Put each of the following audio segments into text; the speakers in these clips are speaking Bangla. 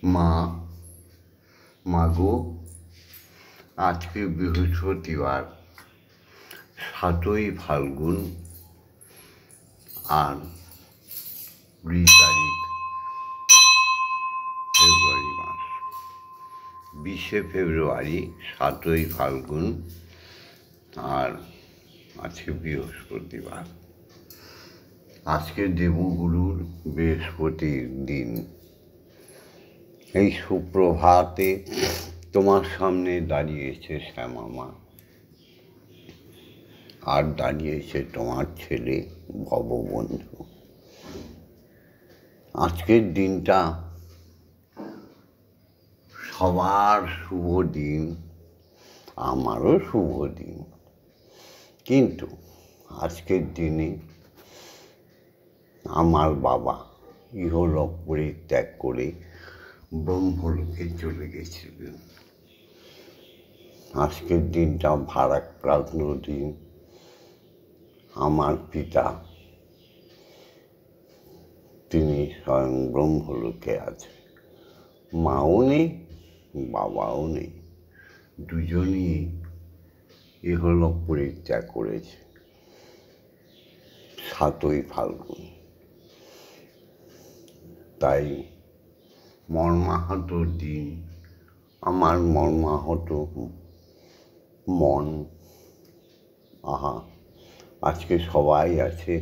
মা মাগো, আজকে বৃহস্পতিবার, 7ই ফাল্গুন আর 20 তারিখ ফেব্রুয়ারি মাস। 20শে ফেব্রুয়ারি, 7ই ফাল্গুন আর আজকে বৃহস্পতিবার। আজকে দেবগুরুর বৃহস্পতির দিন। এই সুপ্রভাতে তোমার সামনে দাঁড়িয়েছে শ্যামা মা, আর দাঁড়িয়েছে তোমার ছেলে ভববন্ধু। আজকের দিনটা সবার শুভ দিন, আমারও শুভ দিন, কিন্তু আজকের দিনে আমার বাবা ইহলোক পরিত্যাগ করে ব্রহ্মলোকে চলে গেছিলেন। আজকের দিনটা ভারাক্রান্ত দিন। আমার পিতা, তিনি স্বয়ং ব্রহ্মলোকে আছে। মাও নেই, বাবাও নেই, দুজনই ইহলোক পরিত্যাগ করেছে 7ই ফাল্গুন। তাই মর্মাহত দিন, আমার মর্মাহত মন। আহা, আজকে সবাই আছে,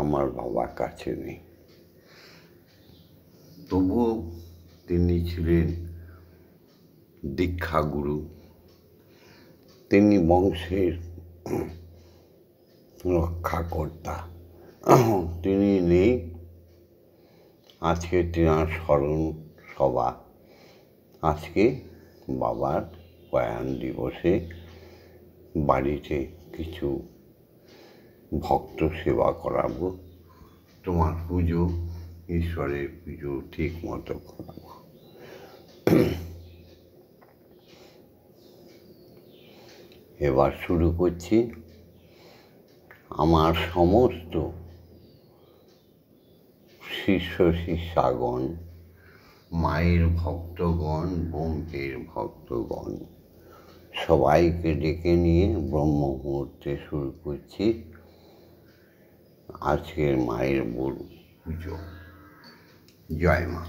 আমার বাবা কাছে নেই। তবুও তিনি ছিলেন দীক্ষাগুরু, তিনি বংশের রক্ষাকর্তা। তিনি নেই, আজকে তেনার স্মরণ সভা। আজকে বাবার প্রয়াণ দিবসে বাড়িতে কিছু ভক্ত সেবা করাবো, তোমার পুজো, ঈশ্বরের পুজো ঠিক মতো করাবো। এবার শুরু করছি। আমার সমস্ত শিষ্য শিষ্যাগণ, মায়ের ভক্তগণ, ব্রহ্মের ভক্তগণ, সবাইকে ডেকে নিয়ে ব্রহ্ম মুহূর্তে শুরু করছি আজকের মায়ের বড় পুজো। জয় মা।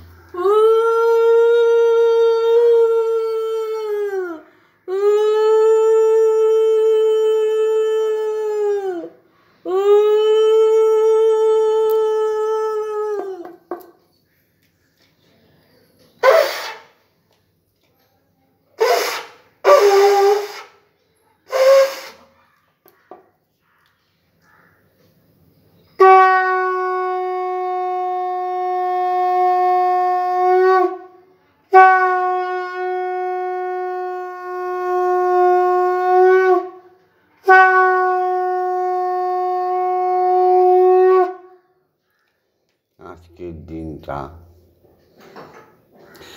আজকের দিনটা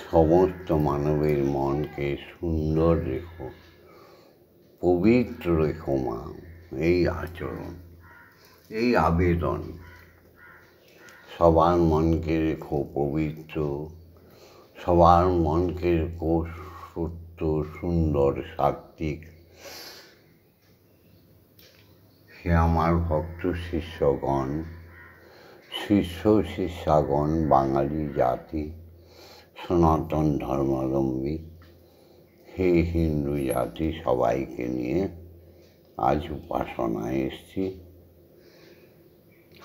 সমস্ত মানবের মনকে সুন্দর রেখো, পবিত্র রেখো মা। এই আচরণ, এই আবেদন, সবার মনকে রেখো পবিত্র, সবার মনকে রেখো সত্য, সুন্দর, সাত্বিক। হে আমার ভক্ত শিষ্যগণ, শিষ্য শিষ্যাগণ, বাঙালি জাতি, সনাতন ধর্মাবলম্বী, হে হিন্দু জাতি, সবাইকে নিয়ে আজ উপাসনায় এসছি।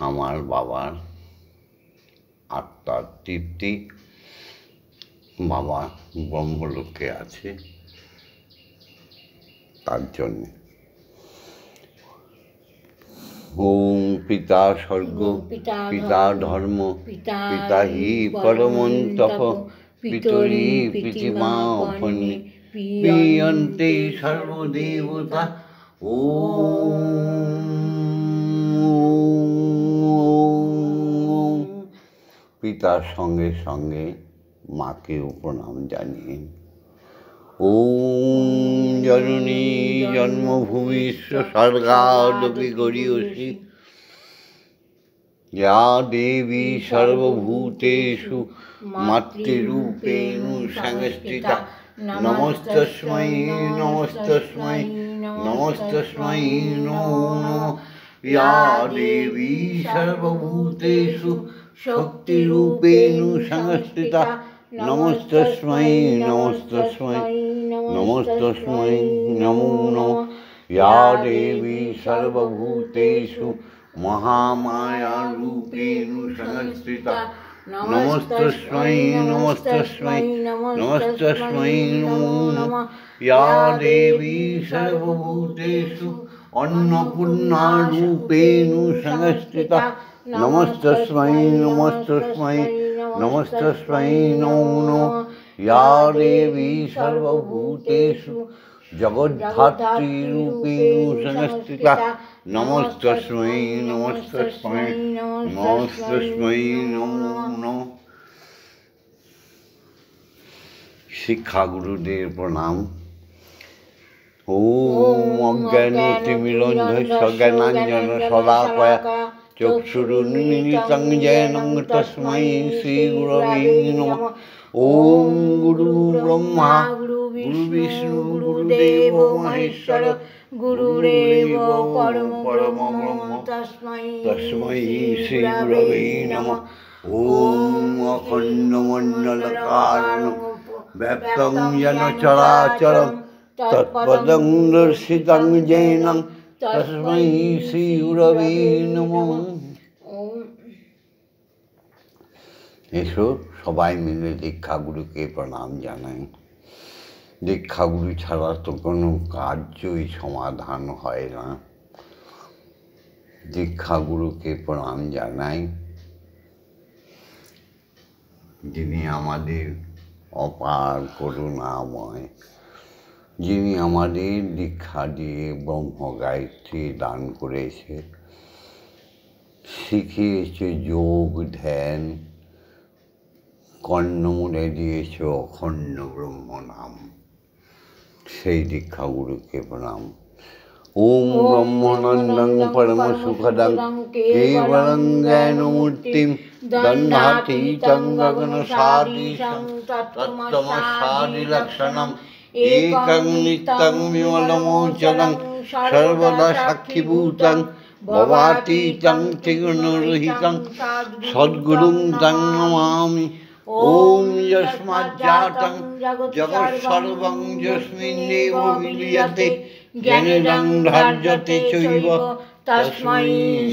আমার বাবার আত্মার তৃপ্তি, বাবা ব্রহ্মলোকে আছে, তার জন্যে। ওম পিতা স্বর্গ, পিতা ধর্ম, পিতা হি পরমন্তপ, পিতরি পিতিমা অপন্নে, পিয়ন্তে সর্বদেবতা। ওম। পিতার সঙ্গে সঙ্গে মাকেও প্রণাম জানিয়ে। ওম জননী জন্মভূমিষ্য স্বর্গাদপি গরীয়সী, या देवी सर्वभूतेषु मातृरूपेण संस्थिता नमस्तस्मै नमस्तस्मै नमस्तस्मै नमो नमः। या देवी सर्वभूतेषु शक्तिरूपेण संस्थिता नमस्तस्मै नमस्तस्मै नमस्तस्मै नमो नमः। या देवी सर्वभूतेषु महामायारूपेण संस्थिता नमस्तस्मै नमस्तस्मै नमस्तस्मै नमो नमः। या देवी सर्वभूतेषु अन्नपूर्णारूपेण संस्थिता नमस्तस्मै नमस्तस्मै नमस्तस्मै नमो नमः। या देवी सर्वभूतेषु जगद्धात्रीरूपेण संस्थिता नमस्तस्मै नमस्तस्मै नमस्तस्मै नमो नमः। शिक्षा गुरुदेव प्रणाम। ओम अज्ञानतिमिरन्धस्य ज्ञानाञ्जन शलाकया चक्षुरुन्मीलितं येन तस्मै श्रीगुरवे नमः। ओम गुरु ब्रह्मा गुरु विष्णु गुरुदेव महेश्वर गुरुरेव परम ब्रह्म तस्मै श्रीगुरवे नमः। ओम अखण्डमण्डलकारणं व्याप्तं येन चराचरं तत्पदं दर्शितं येन तस्मै श्रीगुरवे नमः। एसो সবাই মিলে দীক্ষাগুরুকে প্রণাম জানাই। দীক্ষাগুরু ছাড়া তো কোনো কার্যই সমাধান হয় না। দীক্ষাগুরুকে প্রণাম জানাই, যিনি আমাদের অপার করুণাময়, যিনি আমাদের দীক্ষা দিয়ে ব্রহ্ম গায়ত্রী দান করেছে, শিখিয়েছে যোগ ধ্যান, কর্ণমূলে দিয়েছে অখণ্ড ব্রহ্ম নাম। সেই দীক্ষাগুরুকে প্রণাম। ওম ব্রহ্মানন্দং পরম সুখদং কেবলং জ্ঞানমূর্তিম দণ্ডাতীतं গগনসাদৃশং তত্ত্বমস্যাদিলক্ষণম একং নিত্যং বিমলমোচनं সর্বদা সাক্ষীভূतं ভবাতীतं ত্রিগুণরহিतं সদ্গুরুং तं নমামি। ओम यस्माज्जातं जगत्सर्वं यस्मिन्नेव विलीयते ज्ञानेन धार्यते चैव तस्मै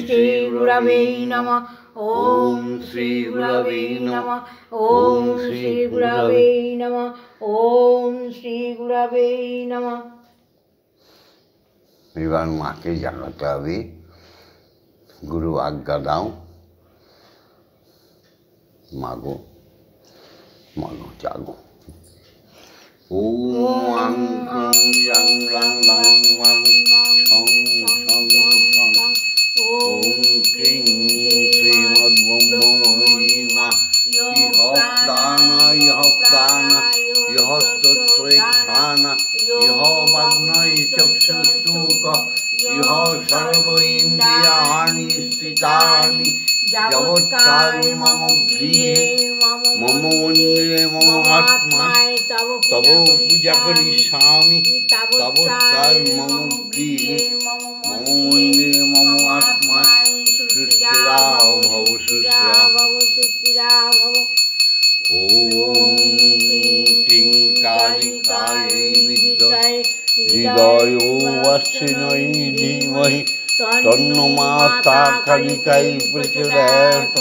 श्रीगुरवे नमः। ओम श्रीगुरवे नमः। ओम श्रीगुरवे नमः। ओम श्रीगुरवे नमः। এবার মাকে জানাতে হবে, গুরু আজ্ঞা দাও। মাগো মানো জাগো। ওম আং ইয়াং লাং লাং ওয়াং সং সং সং ওম ক্রিং শ্রীমদ্ব্রহ্মময়ীমা ইহ প্রাণ ইহ স্তোত্রেক্ষান ইহ বাগ্নৈ চক্ষুস্তুক ইহ সর্ব ইন্দ্রিয়াণি স্থিতানি জগৎকারি মম গৃহে মম মন্দিরে মম আত্মায় তব পূজা করিষ্যামি তবৎকার মম গৃহে মম মন্দিরে মম আত্মায় সুস্থিরা ভব সুস্থিরা ভব। ওম ক্লিং কালিকায় বিদ্মহে হৃদয়োऽস্মিন্নৈ ধীমহি तन्नो माता कालिकायै प्रचोदयात्।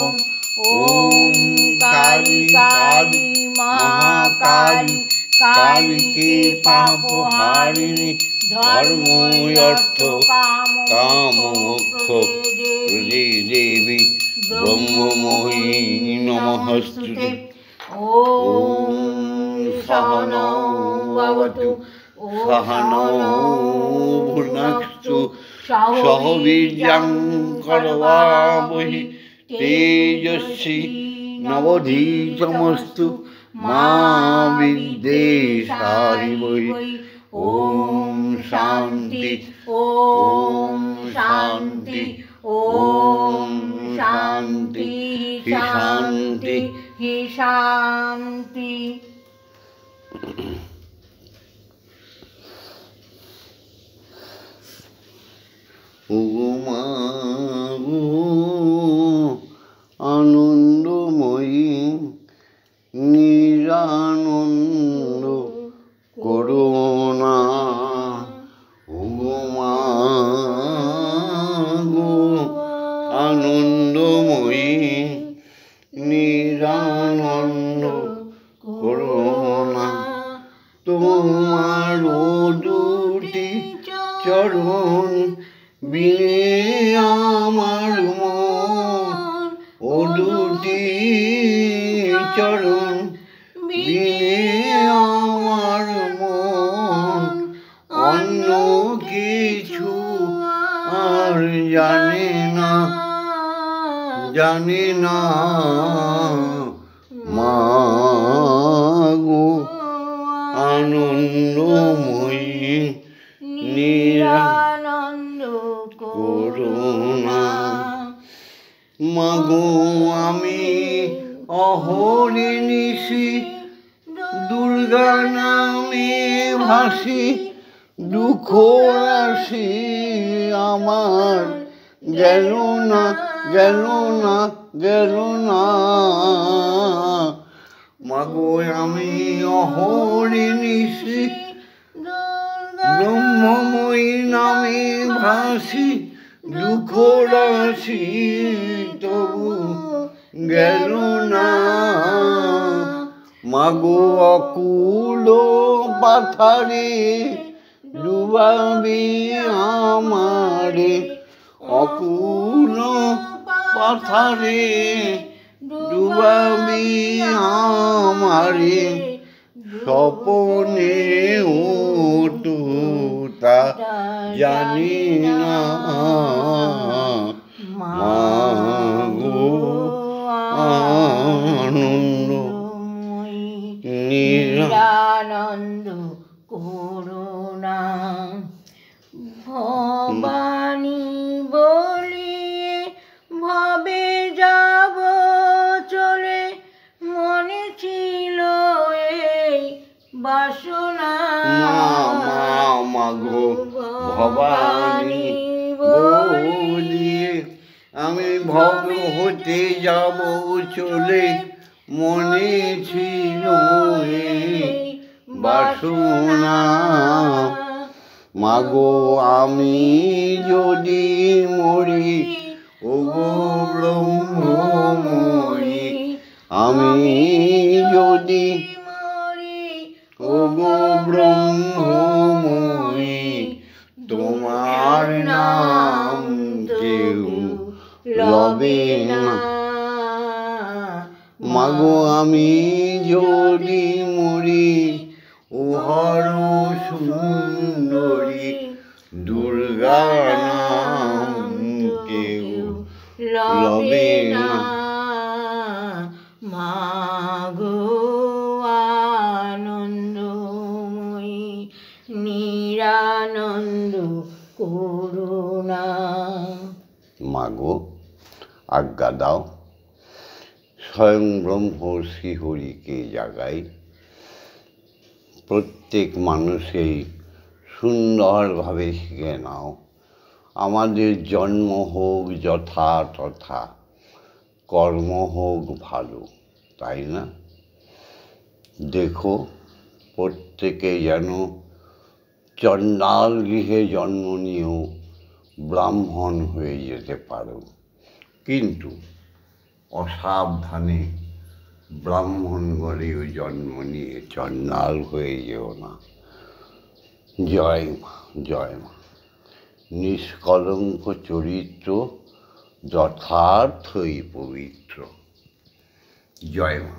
ओम काली काली महाकाली कालिके पापहारिणि धर्मो अर्थ काम मोक्ष प्रदे देवी ब्रह्ममयी नमस्ते। ओम सहनौ भवतु सहनौ भुनक्तु सह वीर्यं करवावहै तेजस्वी नवधीतमस्तु मा विद्विषावहै। ओम शांति ओम शांति ओम शांति शांति शांति। আনন্দময়ী নিরানন্দ করুণা ওগো আনন্দময়ী নিরানন্দ করুণা তোমার দুটি চরণ বিনে আমার মন ও দুটি চরণ বিনে আমার মন অন্য কিছু আর জানে না মাগো আনন্দময়ী নিরানন্দ করুণা। মাগো আমি অহর্নিশি দুর্গা নামে ভাসি দুঃখ রাশি আমার গেল না মাগো আমি অহর্নিশি ব্রহ্মময়ী নামে ভাসি দুঃখ রাশি তবু গেল না মাগো অকুল পাথারে ডুবাবি আমারে অকুল পাথারে ডুবাবি আমারে স্বপনে তা জানি না মাগো আনন্দময়ী নিরানন্দ করুণা। ভবানী বলিয়ে ভবে যাব চলে মনে ছিল এই বাসনা মাগো ভবানী বলিয়ে আমি ভব হতে যাব চলে মনে ছিল এই বাসনা মাগো আমি যদি মরি ওগো ব্রহ্মময়ী আমি যদি ওগো ব্রহ্মময়ী তোমার নাম কেউ লবে না মাগো আমি যদি মরি ও হর সুন্দরী দুর্গা নাম কেউ লবে না মাগো আনন্দময়ী নিরানন্দ করুণা। মাগো আজ্ঞা দাও স্বয়ং ব্রহ্ম শ্রীহরিকে জাগাই প্রত্যেক মানুষেই সুন্দরভাবে শিখে নাও আমাদের জন্ম হোক যথা তথা কর্ম হোক ভালো তাই না দেখো প্রত্যেকে যেন চণ্ডাল গৃহে জন্ম নিয়েও ব্রাহ্মণ হয়ে যেতে পারো কিন্তু অসাবধানে ব্রাহ্মণ ঘরেও জন্ম নিয়ে চণ্ডাল হয়ে যেও না। জয় মা নিষ্কলঙ্ক চরিত্র যথার্থই পবিত্র। জয় মা।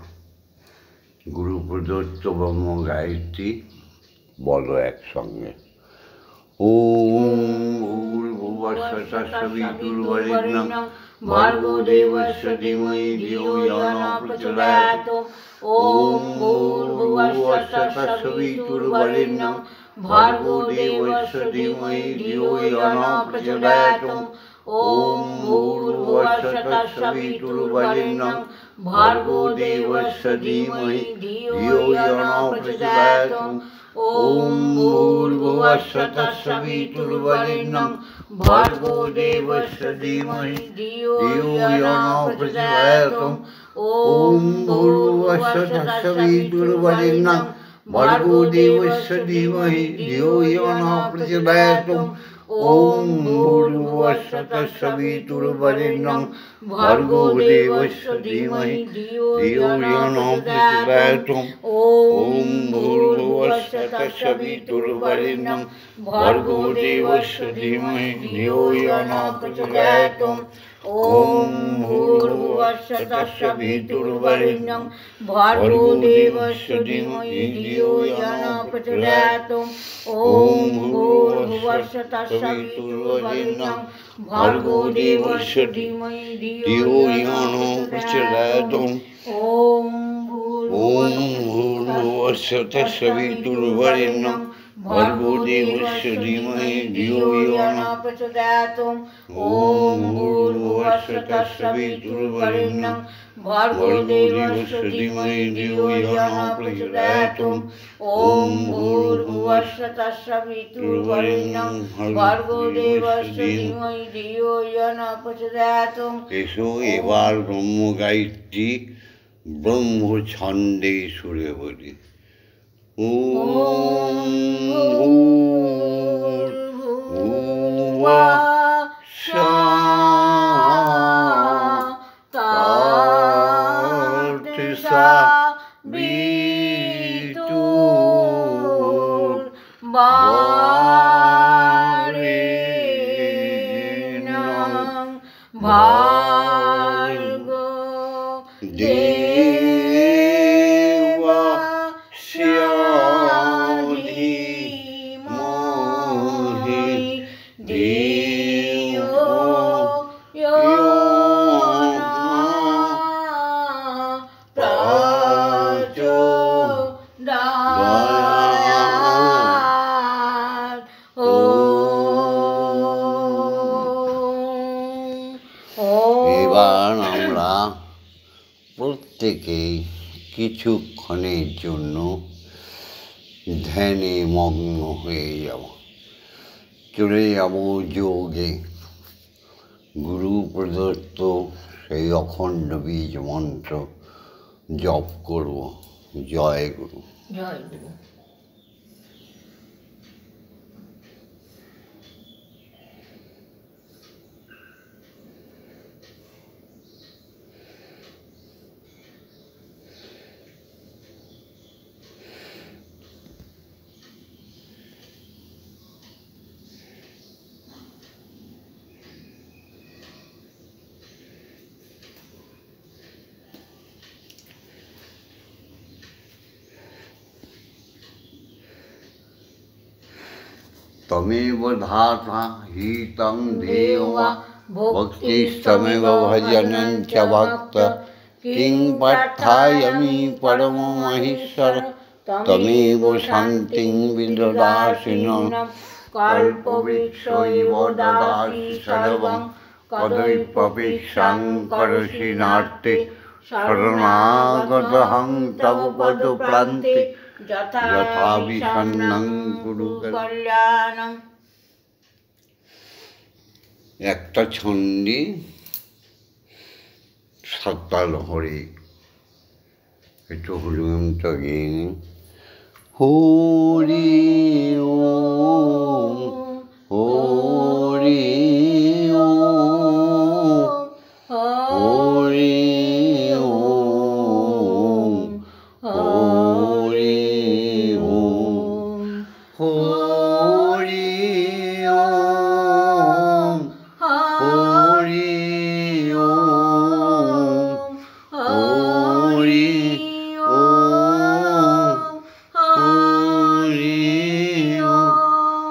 গুরু প্রদত্ত ব্রহ্ম গায়ত্রী বলো একসঙ্গে ওম ভূর্ভুবস্সুর্বরেণ্যং ভর্গো দেবস্য ধীমহি ধিয়ো यो न प्रचोदयात् ओम भूर्भुवस्सुर्वरेण्यं भर्गो देवस्य धीमहि धियो यो न प्रचोदयात् ॐ भूर्भुवः तत्सवितुर्वरेण्यं भर्गो देवस्य धीमहि धियो यो न प्रचोदयात् ॐ भूर्भुवः तत्सवितुर्वरेण्यं भर्गो देवस्य धीमहि धियो यो न प्रचोदयात् ॐ भूर्भुवः तत्सवितुर्वरेण्यं भर्गो देवस्य धीमहि धियो यो न प्रचोदयात् ॐ भूर्भुवः तत्सवितुर्वरेण्यं भर्गो देवस्य धीमहि धियो यो न प्रचोदयात् ॐ भूर्भुवः तत्सवितुर्वरेण्यं भर्गो देवस्य धीमहि धियो यो न प्रचोदयात् ॐ भूर्भुवः तत्सवितुर्वरेण्यं भर्गो देवस्य धीमहि धियो यो न प्रचोदयात् ॐ भूर्भुवः तत्सवितुर्वरेण्यं भर्गो देवस्य धीमहि धियो यो न प्रचोदयात् ॐ भूर्भुवः तत्सवितुर्वरेण्यं भर्गो देवस्य धीमहि धियो यो न प्रचोदयात् ॐ भूर्भुवः तत्सवितुर्वरेण्यं भर्गो देवस्य धीमहि धियो यो न प्रचोदयात् ॐ भूर्भुवः तत्सवितुर्वरेण्यं भर्गो देवस्य धीमहि धियो यो न प्रचोदयात्। এসো এবার ব্রহ্মগায়ত্রী ব্রহ্মছন্দে সুরে বলি। ॐ भूर्भुवः तत्सवितुर्वरेण्यं भर्गो देवस्य धीमहि धियो यो न प्रचोदयात्। এবার আমরা প্রত্যেকেই কিছুক্ষণের জন্য ধ্যানে মগ্ন হয়ে যাব, চলে যাব যোগে। গুরু প্রদত্ত সেই অখণ্ড বীজ মন্ত্র জপ করব। জয় গুরু। জয় গুরু। तमेव धाता हितं देवा भक्तिस्तमेव भजनं च भक्त किं पार्थयामि परममहेश्वर तमेव शान्तिं विददासि नः कल्पवृक्ष इव ददासि सर्वं कदैप्यपेक्षां करोषि नार्ते शरणागतहं तव पदप्रान्ते यथा विषण्णं कुरु कल्याणं। একটা ছন্দে সাততাল হরে একটু হরিমন্ত গেন হরি ওম হরি ওম হরি ওম হরি ওম হরি ওম হরি ওম হরি ওম হরি ওম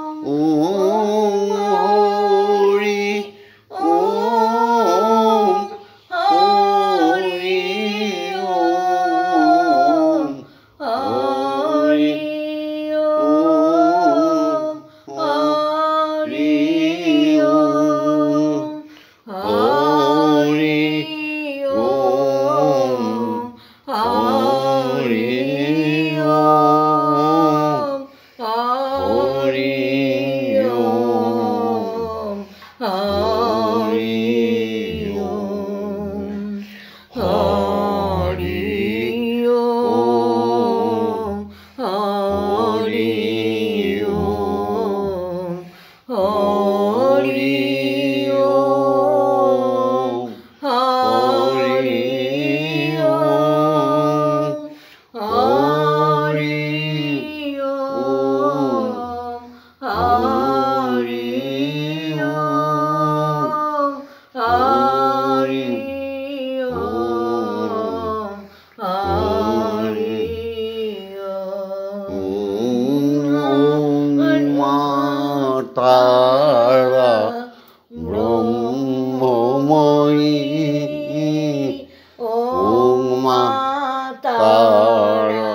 তারা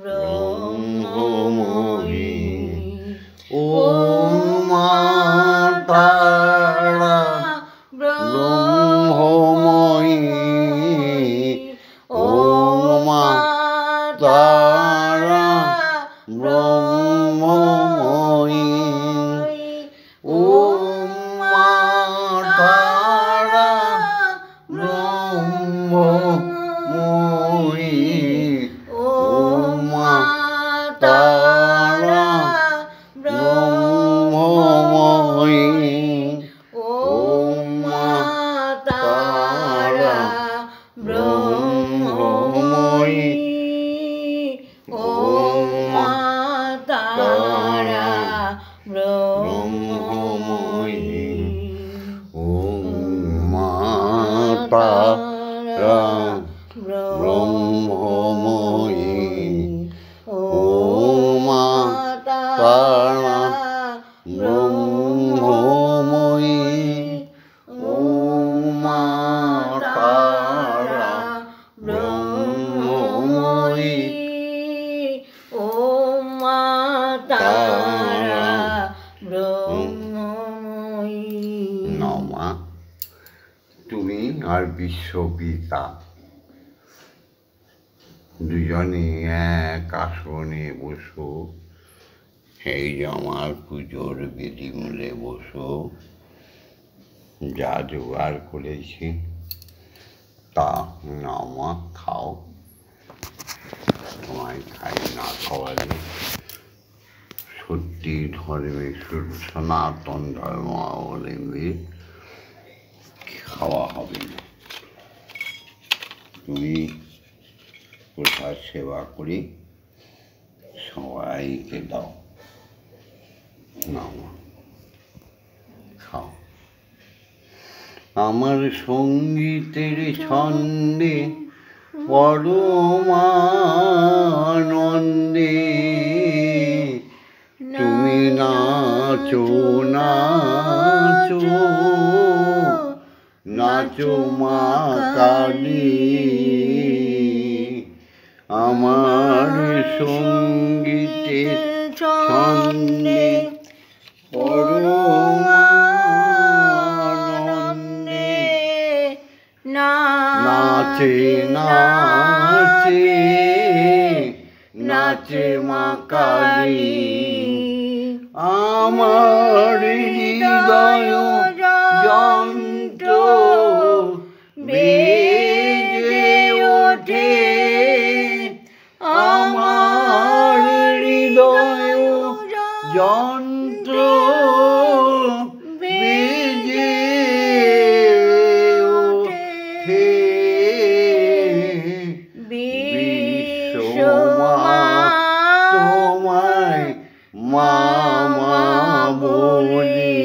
ব্রহ্মময়ী ও মা তারা ব্রহ্মময়ী ও মা তারা ব্রহ্মময়ী ও মা তারা ব্রহ্মময়ী ও মা তারা ব্রহ্মময়ী ও মা তারা ব্রহ্মময়ী ও মা তারা ব্রহ্মময়ী ও মা তারা ব্রহ্মময়ী ও মা তারা ব্রহ্মময়ী ও মা তারা ব্রহ্মময়ী ও মা তারা ব্রহ্মময়ী। নমা তুমি আর বিশ্বপিতা দুজনে এক আসনে বসো, এই যে আমার পুজোর বেদি মূলে বসো, যা জোগাড় করেছি তা নামা খাও। তোমায় খাই না খাওয়ালে সত্যি ধর্মে সনাতন ধর্মাবলম্বী খাওয়া হবে না। তুমি প্রসাদ সেবা করি সবাইকে দাও, নাও খাও। আমার সঙ্গীতের ছন্দে পরমানন্দে তুমি নাচো নাচো নাচো মা কালী। আমার সঙ্গীতের ছন্দে পরমানন্দে নাচে নাচে নাচে মা কালী। আমার হৃদয় যন্ত্র বেজে ওঠে, আমার হৃদয় যন্ত্র বেজে ওঠে। বিশ্বমা তোমায় মা মা বলি,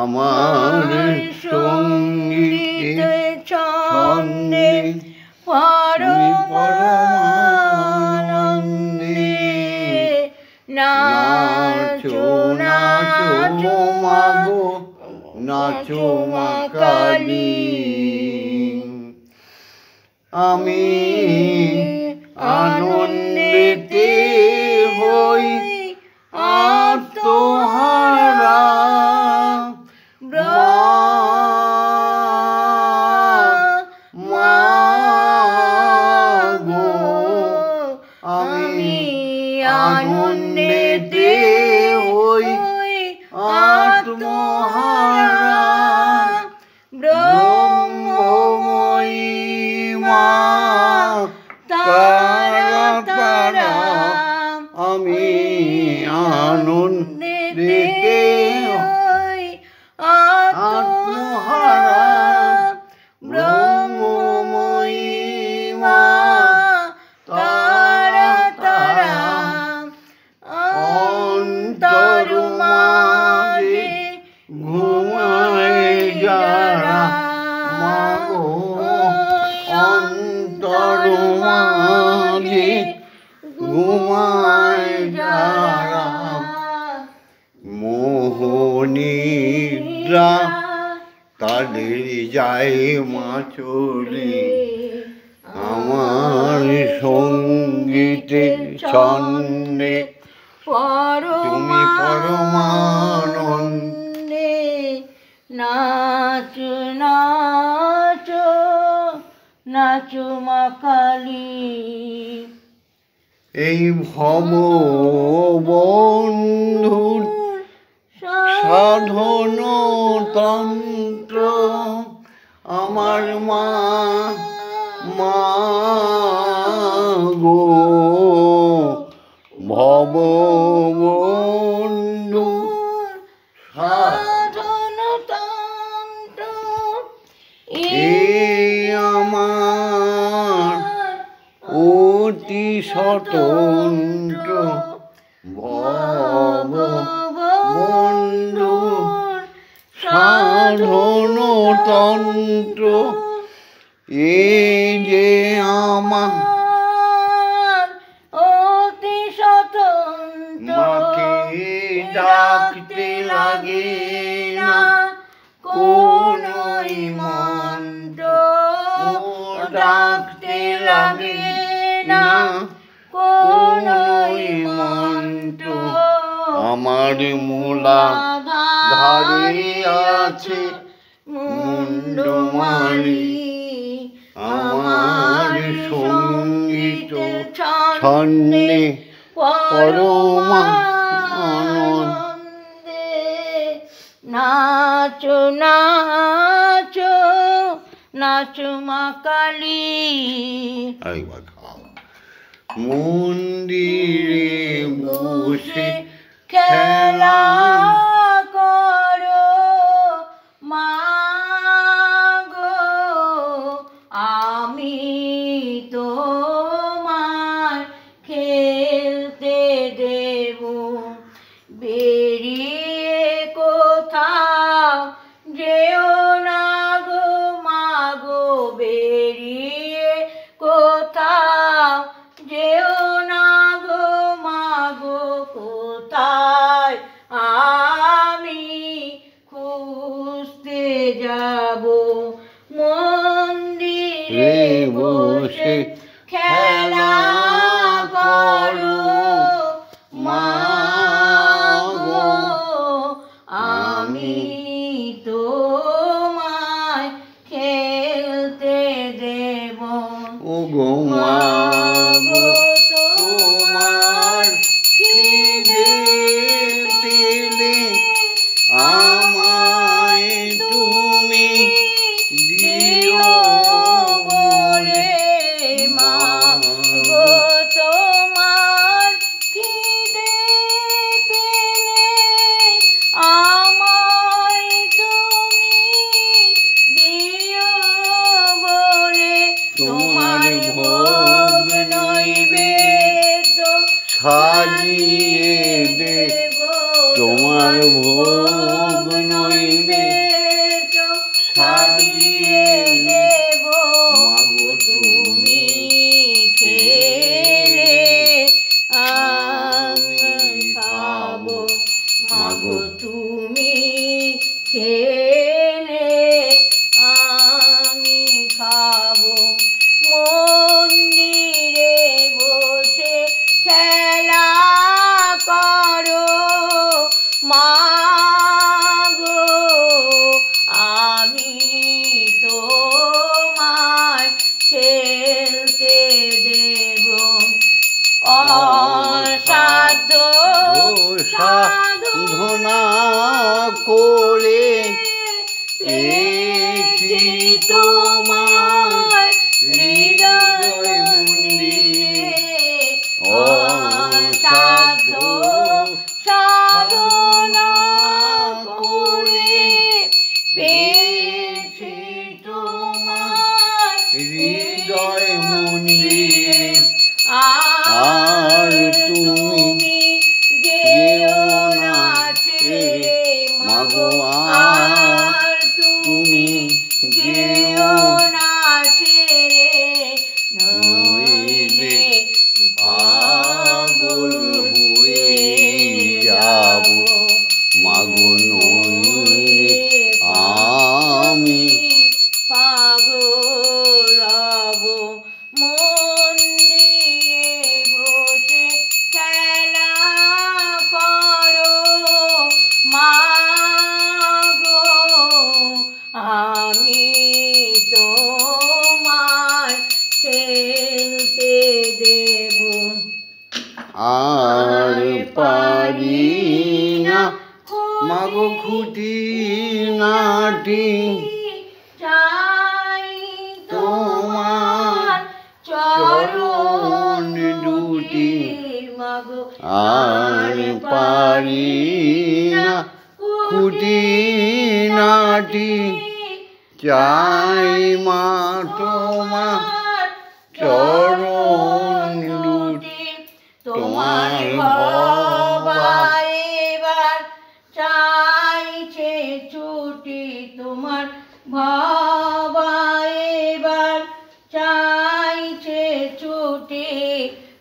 আমার সঙ্গীতের ছন্দে পরমানন্দে নাচো নাচো মা গো নাচো মা কালী। আমি আনন্দেতে হই আত্মহারা, মা গো আমি আনন্দেতে হই আত্মহারা। ব্রহ্মময়ী মা তারা তারা আমি আনন্দেতে হই আত্মহারা। ব্রহ্মময়ী মা তারা তারা অন্তর মাঝে ঘুমায় যারা, মা গো অন্তর মাঝে ঘুমায় যারা। মোহনিদ্রা তাদের যায় মা চলে, আমার সঙ্গীতে ছন্দে তুমি পরমানন্দে নাচো নাচো নাচো মা কালী। এই ভব বন্ধুর সাধন তন্ত্র আমার মা মা গো ভব বন্ধু সাধন তন্ত্র এই আমার অতি স্বতন্ত্র ভব বন্ধু সাধন তন্ত্র এই যে আমার অতি স্বতন্ত্র মাকে ডাকতে লাগে না কোনোই মন্ত্র ডাকতে লাগে না কোনোই মন্ত্র আমার মূলা ধারে আছে মুন্ডমালি আমার সঙ্গীত ছন্দে পরমানন্দে নাচো নাচো নাচো মা কালী। মন্দিরে বসে খেলা করো মা গো আমি তোমার খেলতে দেব বেরিয়ে কোথাও যেও না গো মা গো বেরিয়ে কোথাও যেও না গো মা গো কোথায় আমি খুঁজতে যাব মন্দিরে বসে খেলা করো মা গো আমি তোমায় খেলতে দেব ও গো মা গো তোমার খিদে পেলে আমায় তুমি দিও বলে মা গো তোমার খিদে পেলে আমায় তুমি দিও বলে তোমার ভোগ নৈবেদ্য সাজিয়ে দেব তোমার ভোগ নৈবেদ্য সাজিয়ে দেব মাগো তুমি খেলে আমি খাবো মাগো তুমি খেলে আমি খাবো মন্দিরে বসে খেলা করো মা গো আমি তোমায় খেলতে দেব অসাধ্য সাধনা করে পেয়েছি তোমার হৃদয় মন্দিরে অসাধ্য সাধনা করে পেয়েছি তোমার হৃদয় মন্দিরে আর তুমি যেও না ছেড়ে মাগো আর তুমি যেও না ছেড়ে নইলে পাগল হয়ে যাব মাগো নইলে আমি পাগল হব মন খেলতে দেব আর পারি না মাগো খুঁটিনাটি চাই তোমার চরণ দুটি মাগো আর পারি না খুঁটিনাটি চাই মা তোমার চরণ দুটি তোমার বাবা এবার চাইছে ছুটি তোমার বাবা এবার চাইছে ছুটি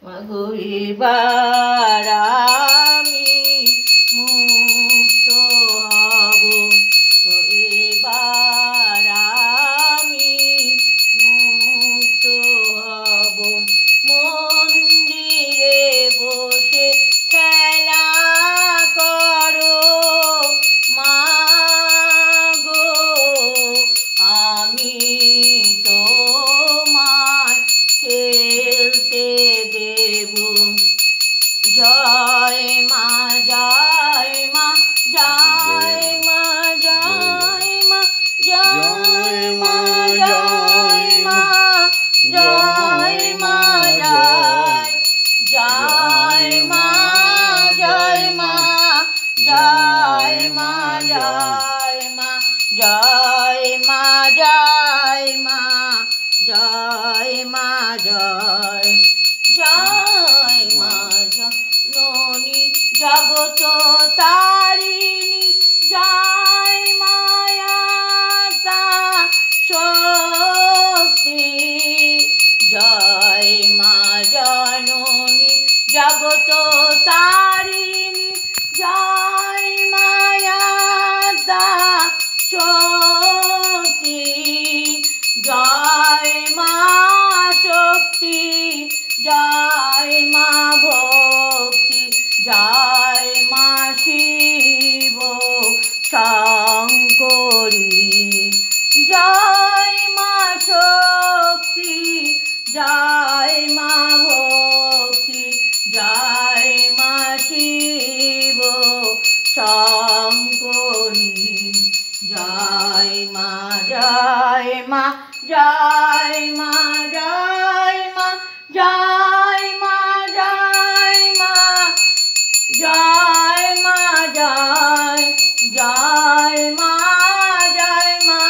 মাগো এবার আমি মুক্ত হব এবার আমি মুক্ত হব মন্দিরে বসে খেলা করো মাগো আমি তোমায় খেলতে দেব জয় মা জয় মা জয় মা জয় মা জয় মা জয় মা জয় মা জয় মা জয় মা জয় মা জয় মা জয় মা জয় মা জয় মা জয় জয় মা জননী জগত তারিণী জয় মায়াতা শক্তি জয় মা জননী জগত তারিণী জয় মায়াতা শক্তি জয় মা শক্তি জয় মা ভক্তি জয় মা শিব শঙ্করী জয় মা শক্তি জয় মা ভক্তি জয় মা শিব শঙ্করী জয় মা জয় মা জয় মা জয় মা জয় মা জয় মা জয় মা জয় জয় মা জয় মা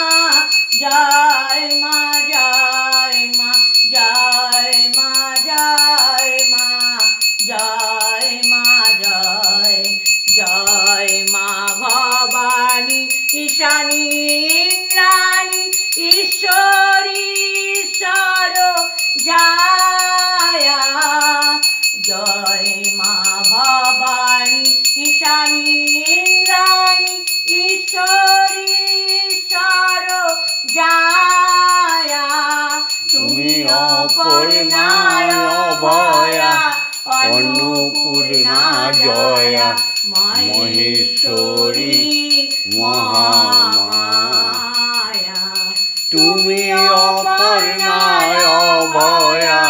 জয় মা জয় মা জয় মা জয় মা জয় মা জয় জয় মা ভবানী ঈশানী ইন্দ্রাণী ঈশ্বরী ঈশ্বর জায়া জয় মা ভবানী ঈশানী ইন্দ্রাণী ঈশ্বরী ঈশ্বর জায়া তুমি অপর্ণা অভয়া অন্নপূর্ণা জয়া মহেশ্বরী মহামায়া তুমি অপর্ণা অভয়া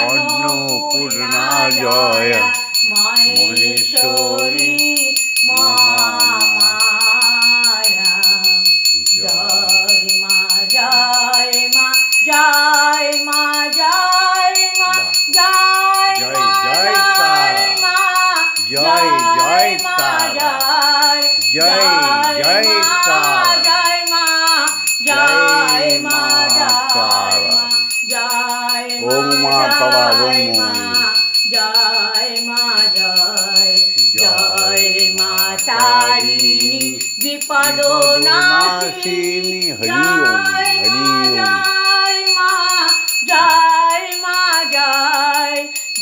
অন্নপূর্ণা জয়া মহেশ্বরী মহামায়া জয় মা জয় মা জয় মা জয় মা জয় মা জয় মা জয় জয় তারা জয় জয় তারা জয় মা জয় মা তারা জয় ওম মা তারা ওম জয় মা জয় জয় মা তারিণী বিপদ নাশিনী হরি ওম হরি ওম জয় মা জয়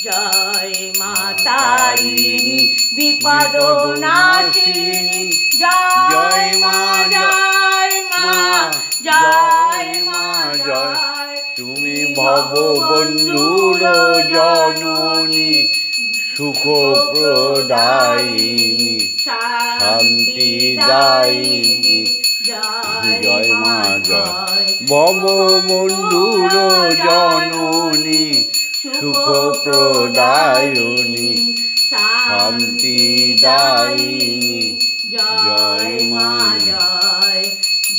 জয় মা তারিণী বিপদ নাশিনী জয় মা জয় মা জয় মা জয় তুমি ভববন্ধুর জননী সুখ প্রদায়িনী শান্তি দায়িনী জয় মা জয় ভববন্ধুর জননী সুখপ্রদায়িনী শান্তিদায়িনী জয় মা জয়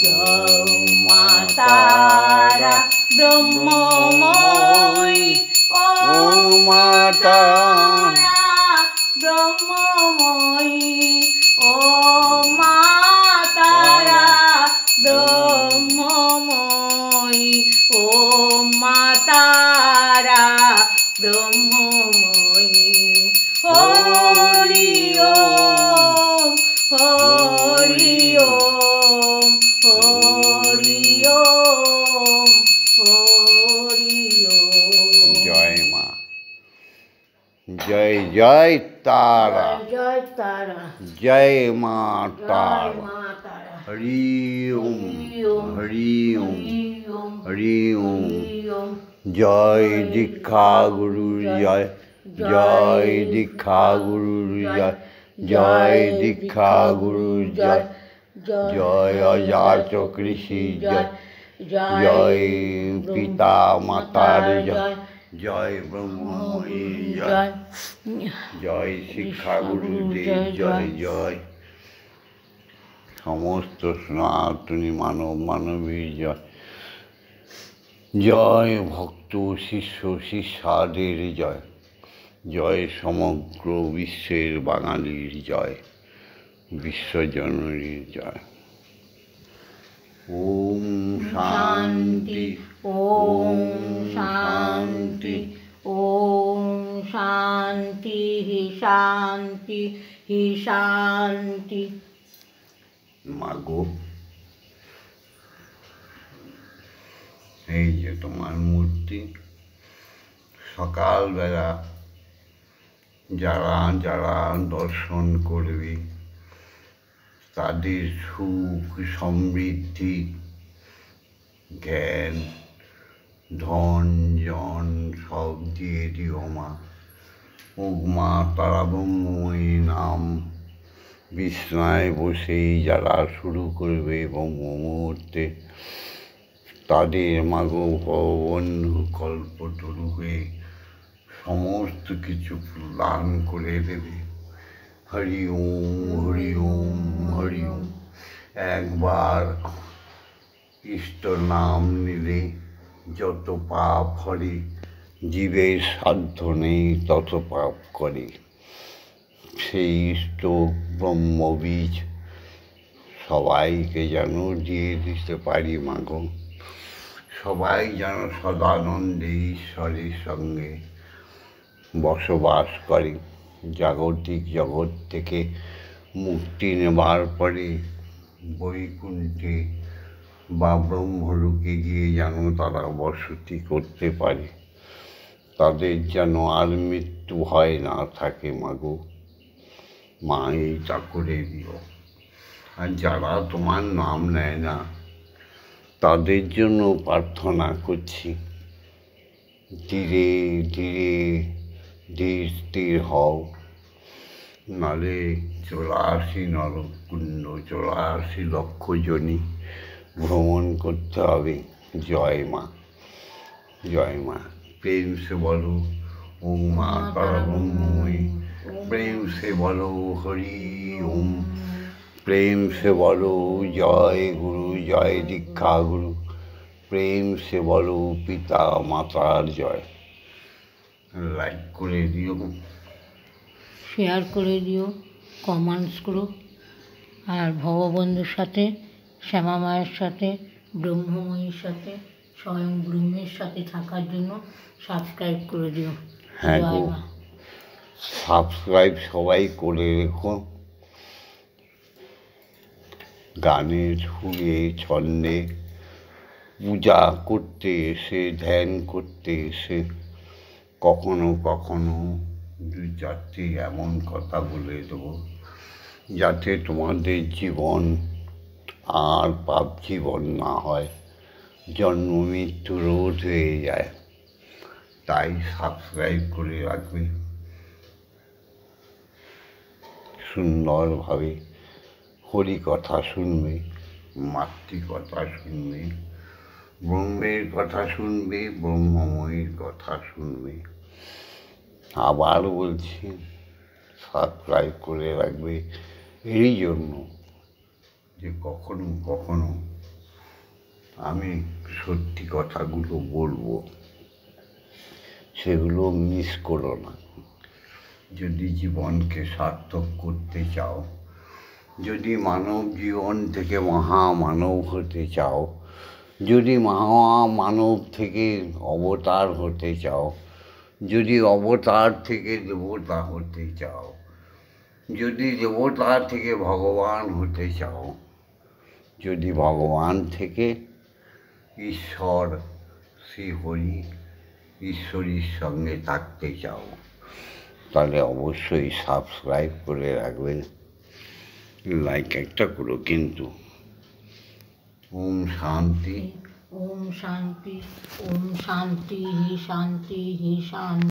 জয় মা তারা ব্রহ্মময়ী ও মা তারা ব্রহ্মময়ী ও মা তারা ব্রহ্মময়ী ও মা তারা ব্রহ্মময়ী হরি ওম হরি ওম হরি ওম হরি ওম জয় মা জয় জয় তারা জয় তারা জয় মা জয় তারা মা তারা হরি ওম হরি ওম হরি ওম জয় দীক্ষা গুরুর জয় জয় দীক্ষা গুরুর জয় জয় দীক্ষা গুরুর জয় জয় অজাত কৃষি জয় জয় পিতা মাতার জয় জয় ব্রহ্মময়ী জয় জয় শিক্ষা গুরুদেব জয় জয় সমস্ত সনাতনী মানব মানবীর জয় জয় ভক্ত শিষ্য শিষ্যাদের জয় জয় সমগ্র বিশ্বের বাঙালির জয় বিশ্বজননীর জয় ওম শান্তি ওম শান্তি ওম শান্তি শান্তি শান্তি মাগো এই যে তোমার মূর্তি সকালবেলা যারা যারা দর্শন করবে তাদের সুখ সমৃদ্ধি জ্ঞান ধন জন সব দিয়ে দিও মা ও মা তারা ব্রহ্মময়ী নাম বিছনায় বসেই যারা শুরু করবে ব্রহ্ম মুহূর্তে তাদের মাগো বন্ধু কল্পতরু হয়ে সমস্ত কিছু প্রদান করে দেবে হরি ওম হরি ওম হরি ওম একবার ইষ্ট নাম নিলে যত পাপ হরে জীবের সাধ্য নেই তত পাপ করে সেই ইষ্ট ব্রহ্মবীজ সবাইকে যেন দিয়ে দিতে পারি মাগো সবাই যেন সদানন্দে ঈশ্বরের সঙ্গে বসবাস করে জাগতিক জগৎ থেকে মুক্তি নেবার পরে বৈকুণ্ঠে বা ব্রহ্মলোকে গিয়ে যেন তারা বসতি করতে পারে তাদের যেন আর মৃত্যু হয় না থাকে মাগো মা এইটা করে দিও আর যারা তোমার নাম নেয় না তাদের জন্য প্রার্থনা করছি ধীরে ধীরে ধীর স্থির হও নালে 84 নরকুণ্ড 84 লক্ষ জনি ভ্রমণ করতে হবে জয় মা প্রেম সে বলো ওম মা তারা ব্রহ্মময়ী প্রেম সে বলো হরি ওম প্রেম সে বলো জয় গুরু জয় দীক্ষা গুরু প্রেম সে বলো পিতা মাতার জয় লাইক করে দিও শেয়ার করে দিও কমেন্টস করো আর ভববন্ধুর সাথে শ্যামা মায়ের সাথে ব্রহ্মময়ীর সাথে স্বয়ং ব্রহ্মের সাথে থাকার জন্য সাবস্ক্রাইব করে দিও হ্যাঁ জয় গো মা সাবস্ক্রাইব সবাই করে রেখো গানের সুরে ছন্দে পূজা করতে এসে ধ্যান করতে এসে কখনো কখনো 2-4টি এমন কথা বলে দেবো যাতে তোমাদের জীবন আর পাপ জীবন না হয় জন্ম মৃত্যু রোধ হয়ে যায় তাই সাবস্ক্রাইব করে রাখবে সুন্দরভাবে হরি কথা শুনবে মাতৃ কথা শুনবে ব্রহ্মের কথা শুনবে, ব্রহ্মময়ীর কথা শুনবে। আবার বলছি, সাবস্ক্রাইব করে রাখবে এই জন্য যে কখনো কখনো আমি সত্যি কথাগুলো বলবো, সেগুলো মিস করো না। যদি জীবনকে সার্থক করতে চাও, যদি মানব জীবন থেকে মহামানব হতে চাও, যদি মহামানব থেকে অবতার হতে চাও, যদি অবতার থেকে দেবতা হতে চাও, যদি দেবতা থেকে ভগবান হতে চাও, যদি ভগবান থেকে ঈশ্বর শ্রীহরি ঈশ্বরীর সঙ্গে থাকতে চাও, তাহলে অবশ্যই সাবস্ক্রাইব করে রাখবে, লাইক একটা করো কিন্তু। ওম শান্তি। ওম শান্তি, ওম শান্তি, শান্তি, শান্তি।